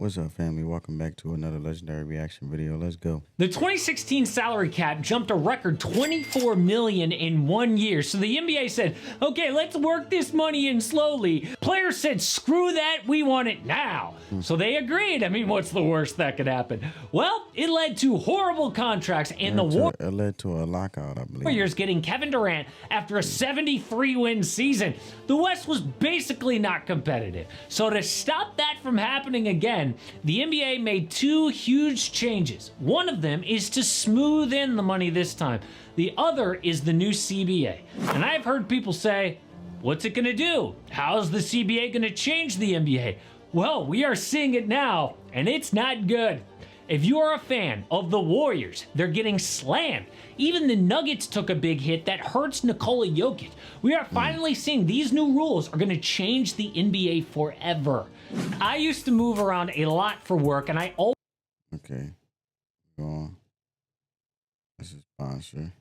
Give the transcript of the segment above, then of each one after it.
What's up, family? Welcome back to another legendary reaction video. Let's go. The 2016 salary cap jumped a record $24 million in 1 year. So the NBA said, okay, let's work this money in slowly. Players said, screw that, we want it now. So they agreed. I mean, what's the worst that could happen? Well, it led to horrible contracts and it led to a lockout, I believe. Warriors getting Kevin Durant after a 73-win season. The West was basically not competitive. So to stop that from happening again, the NBA made two huge changes. One of them is to smooth in the money this time. The other is the new CBA. And I've heard people say, what's it gonna do? How's the CBA gonna change the NBA? Well, we are seeing it now, and it's not good. If you are a fan of the Warriors, they're getting slammed. Even the Nuggets took a big hit that hurts Nikola Jokic. We are finally seeing these new rules are going to change the NBA forever. I used to move around a lot for work, and I always... Okay. Go on. This is sponsor.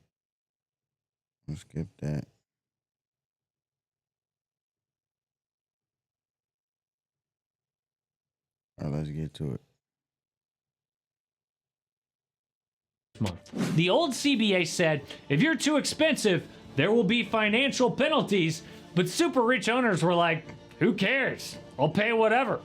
Let's skip that. All right, let's get to it. month. The old CBA said, if you're too expensive, there will be financial penalties, but super rich owners were like, who cares? I'll pay whatever.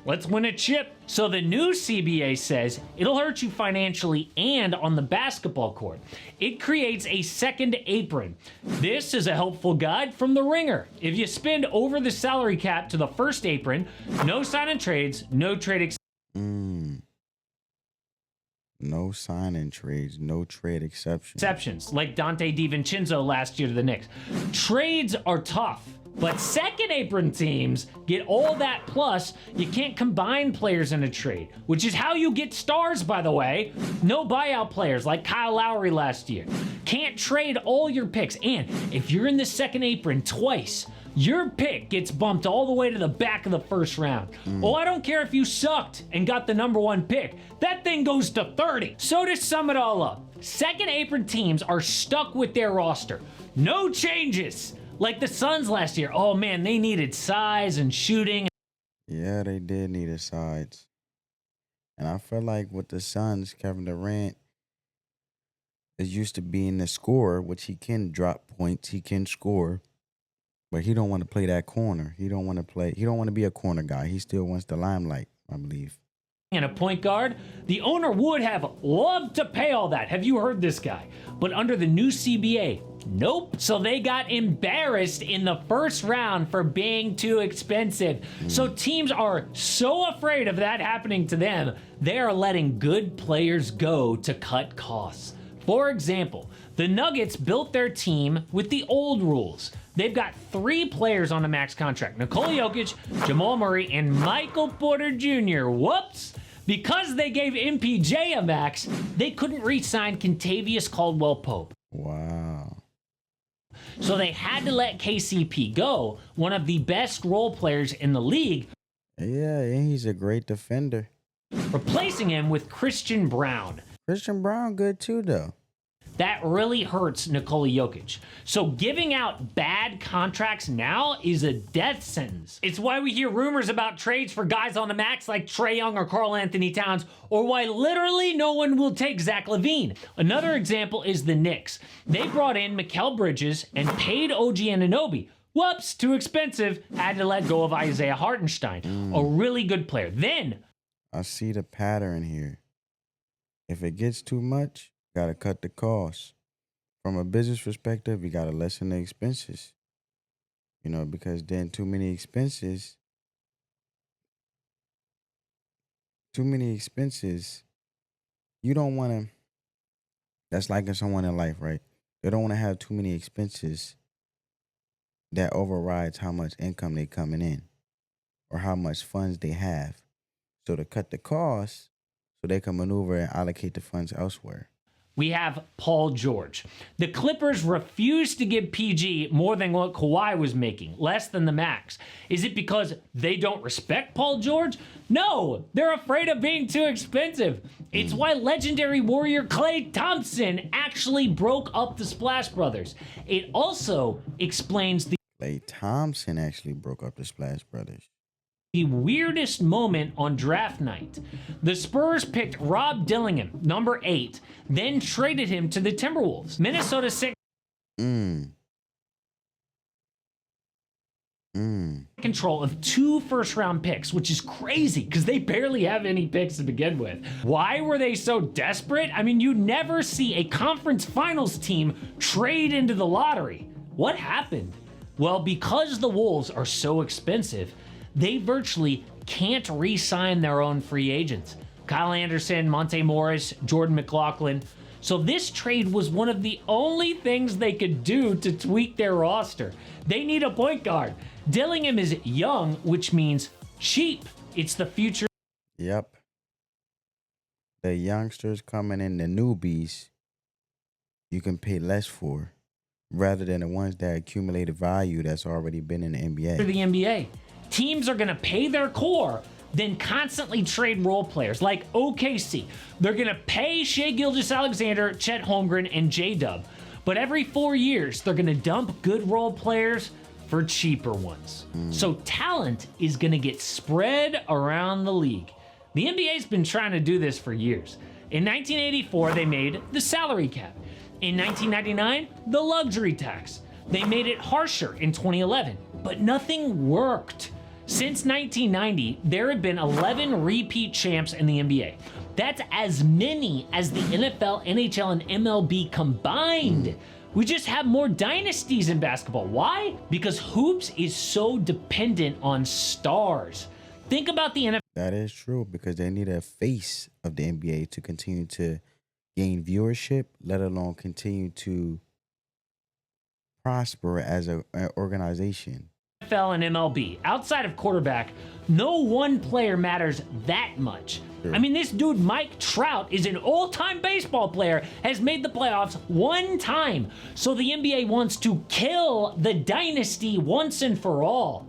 Let's win a chip. So the new CBA says it'll hurt you financially and on the basketball court. It creates a second apron. This is a helpful guide from The Ringer. If you spend over the salary cap to the first apron, no sign-in trades, no trade No sign-in trades, no trade exceptions, like Dante DiVincenzo last year to the Knicks. Trades are tough, but second apron teams get all that, plus you can't combine players in a trade, which is how you get stars, by the way. No buyout players like Kyle Lowry last year. Can't trade all your picks, and if you're in the second apron twice, your pick gets bumped all the way to the back of the first round. Oh, I don't care if you sucked and got the #1 pick. That thing goes to 30. So to sum it all up, second apron teams are stuck with their roster. No changes. Like the Suns last year. Oh man, they needed size and shooting. Yeah, they did need a size. And I feel like with the Suns, Kevin Durant is used to being the scorer, which he can drop points, he can score. But he don't want to play that corner. He don't want to be a corner guy. He still wants the limelight, I believe. And a point guard, the owner would have loved to pay all that. Have you heard this guy? But under the new CBA, nope. So they got embarrassed in the first round for being too expensive. So teams are so afraid of that happening to them, they are letting good players go to cut costs. For example, the Nuggets built their team with the old rules. They've got 3 players on a max contract: Nikola Jokic, Jamal Murray, and Michael Porter Jr. Whoops! Because they gave MPJ a max, they couldn't re-sign Kentavious Caldwell-Pope. Wow. So they had to let KCP go, one of the best role players in the league. Yeah, and he's a great defender. Replacing him with Christian Brown. Christian Brown good too, though. That really hurts Nikola Jokic. So giving out bad contracts now is a death sentence. It's why we hear rumors about trades for guys on the max like Trae Young or Karl Anthony Towns, or why literally no one will take Zach LaVine. Another example is the Knicks. They brought in Mikal Bridges and paid OG Anunoby. Whoops, too expensive. Had to let go of Isaiah Hartenstein, a really good player. Then, I see the pattern here. If it gets too much, got to cut the costs. From a business perspective, you got to lessen the expenses. You know, because then too many expenses, you don't want to, that's like in someone in life, right? They don't want to have too many expenses that overrides how much income they coming in or how much funds they have. So to cut the costs, so they can maneuver and allocate the funds elsewhere. we have Paul George. The Clippers refused to give PG more than what Kawhi was making, less than the max. Is it because they don't respect Paul George? No, they're afraid of being too expensive. It's why legendary Warrior Klay Thompson actually broke up the Splash Brothers. It also explains the... Klay Thompson actually broke up the Splash Brothers. the weirdest moment on draft night. The Spurs picked Rob Dillingham, number 8, then traded him to the Timberwolves. Minnesota sent control of 2 first-round picks, which is crazy because they barely have any picks to begin with. Why were they so desperate? I mean, you never see a conference finals team trade into the lottery. What happened? Well, because the Wolves are so expensive, they virtually can't re-sign their own free agents. Kyle Anderson, Monte Morris, Jordan McLaughlin. So this trade was one of the only things they could do to tweak their roster. They need a point guard. Dillingham is young, which means cheap. It's the future. Yep. The youngsters coming in, the newbies, you can pay less for, rather than the ones that accumulated value that's already been in the NBA. For the NBA, teams are going to pay their core, then constantly trade role players like OKC. They're going to pay Shai Gilgeous-Alexander, Chet Holmgren, and J-Dub. But every 4 years, they're going to dump good role players for cheaper ones. So talent is going to get spread around the league. The NBA's been trying to do this for years. In 1984, they made the salary cap. In 1999, the luxury tax. They made it harsher in 2011, but nothing worked. Since 1990, there have been 11 repeat champs in the NBA. That's as many as the NFL, NHL, and MLB combined. We just have more dynasties in basketball. Why? Because hoops is so dependent on stars. Think about the NFL. That is true, because they need a face of the NBA to continue to gain viewership, let alone continue to prosper as an organization. NFL and MLB. Outside of quarterback, no one player matters that much. Sure. I mean, this dude, Mike Trout, is an all-time baseball player, has made the playoffs 1 time. So the NBA wants to kill the dynasty once and for all.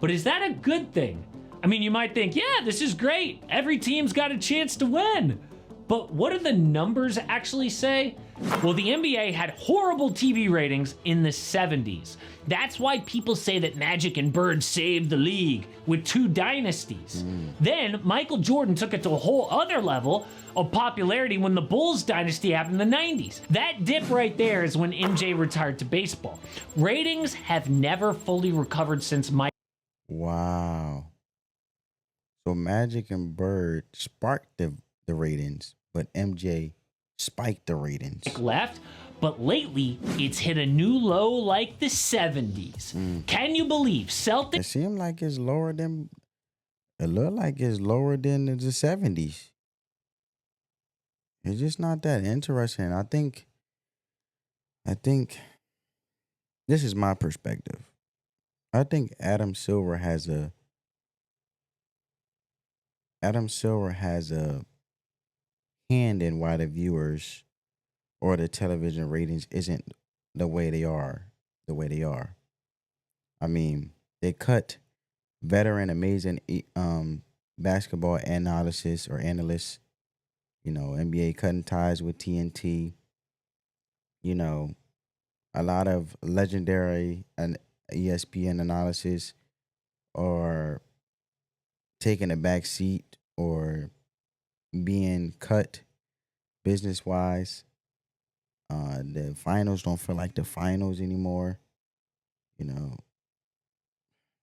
But is that a good thing? I mean, you might think, yeah, this is great. Every team's got a chance to win. But what do the numbers actually say? Well, the NBA had horrible TV ratings in the 70s. That's why people say that Magic and Bird saved the league with 2 dynasties. Then Michael Jordan took it to a whole other level of popularity when the Bulls dynasty happened in the 90s. That dip right there is when MJ retired to baseball. Ratings have never fully recovered since Mike. Wow. So Magic and Bird sparked the ratings, but MJ spiked the ratings. Left, but lately it's hit a new low like the 70s. Can you believe Celtics? It seemed like it's lower than. It looked like it's lower than the 70s. It's just not that interesting. I think this is my perspective. I think Adam Silver has a hand in why the viewers or the television ratings isn't the way they are. I mean, they cut veteran, amazing basketball analysts, you know, NBA cutting ties with TNT, you know, a lot of legendary and ESPN analysis or taking a back seat or being cut business-wise. The finals don't feel like the finals anymore. You know,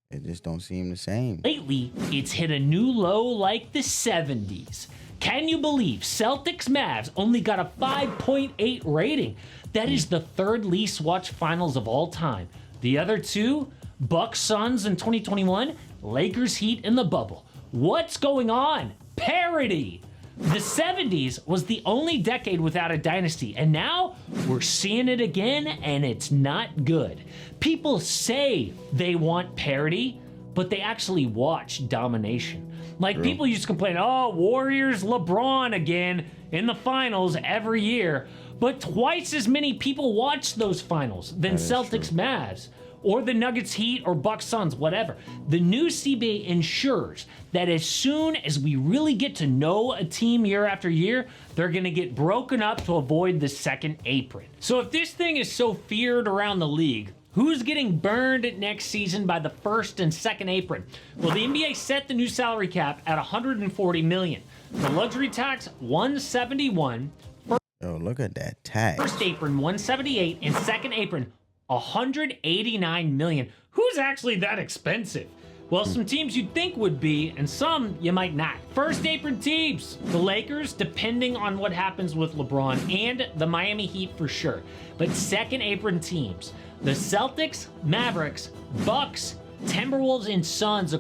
it just don't seem the same. Lately, it's hit a new low like the 70s. Can you believe Celtics Mavs only got a 5.8 rating? That is the 3rd least watched finals of all time. The other 2, Bucks Suns in 2021, Lakers Heat in the bubble. What's going on? Parody! The 70s was the only decade without a dynasty, and now we're seeing it again, and it's not good. People say they want parity, but they actually watch domination. Like, people used to complain, oh, Warriors LeBron again in the finals every year, but twice as many people watch those finals than Celtics Mavs, or the Nuggets Heat, or Bucks Suns, whatever. The new CBA ensures that as soon as we really get to know a team year after year, they're gonna get broken up to avoid the second apron. So if this thing is so feared around the league, Who's getting burned next season by the first and second apron? Well, the NBA set the new salary cap at $140 million. The luxury tax, $171. Oh, look at that tax. First apron, $178, and second apron, $189 million. Who's actually that expensive? Well, some teams you'd think would be, and some you might not. First apron teams, the Lakers, depending on what happens with LeBron, and the Miami Heat for sure. But second apron teams, the Celtics, Mavericks, Bucks, Timberwolves, and Suns,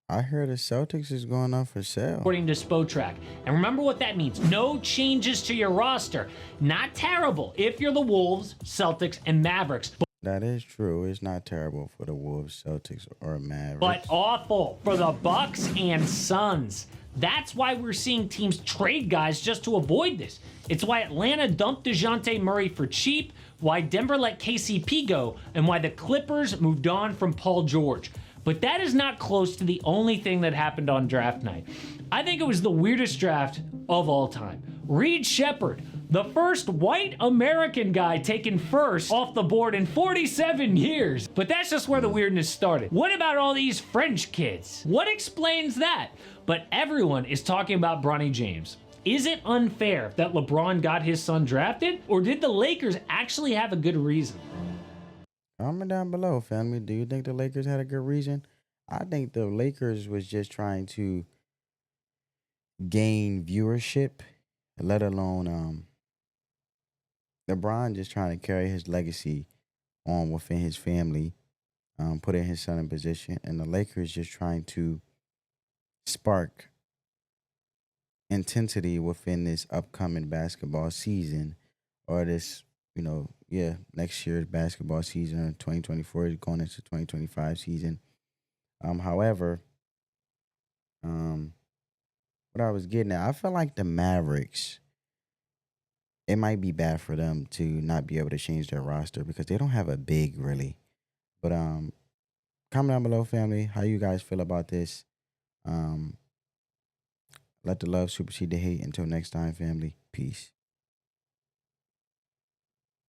I heard the Celtics is going up for sale. according to Spotrac. And remember what that means. No changes to your roster. Not terrible if you're the Wolves, Celtics, and Mavericks. That is true. It's not terrible for the Wolves, Celtics, or Mavericks. But awful for the Bucks and Suns. That's why we're seeing teams trade guys just to avoid this. It's why Atlanta dumped DeJounte Murray for cheap, why Denver let KCP go, and why the Clippers moved on from Paul George. But that is not close to the only thing that happened on draft night. I think it was the weirdest draft of all time. Reed Shepard, the first white American guy taken first off the board in 47 years. But that's just where the weirdness started. What about all these French kids? What explains that? But everyone is talking about Bronny James. Is it unfair that LeBron got his son drafted? Or did the Lakers actually have a good reason? Comment down below, family. Do you think the Lakers had a good reason? I think the Lakers was just trying to gain viewership, let alone LeBron just trying to carry his legacy on within his family, putting his son in position, and the Lakers just trying to spark intensity within this upcoming basketball season, or this, next year's basketball season, 2024 is going into 2025 season. However, what I was getting at, I feel like the Mavericks, it might be bad for them to not be able to change their roster because they don't have a big really. But comment down below, family, how you guys feel about this. Let the love supersede the hate. Until next time, family. Peace.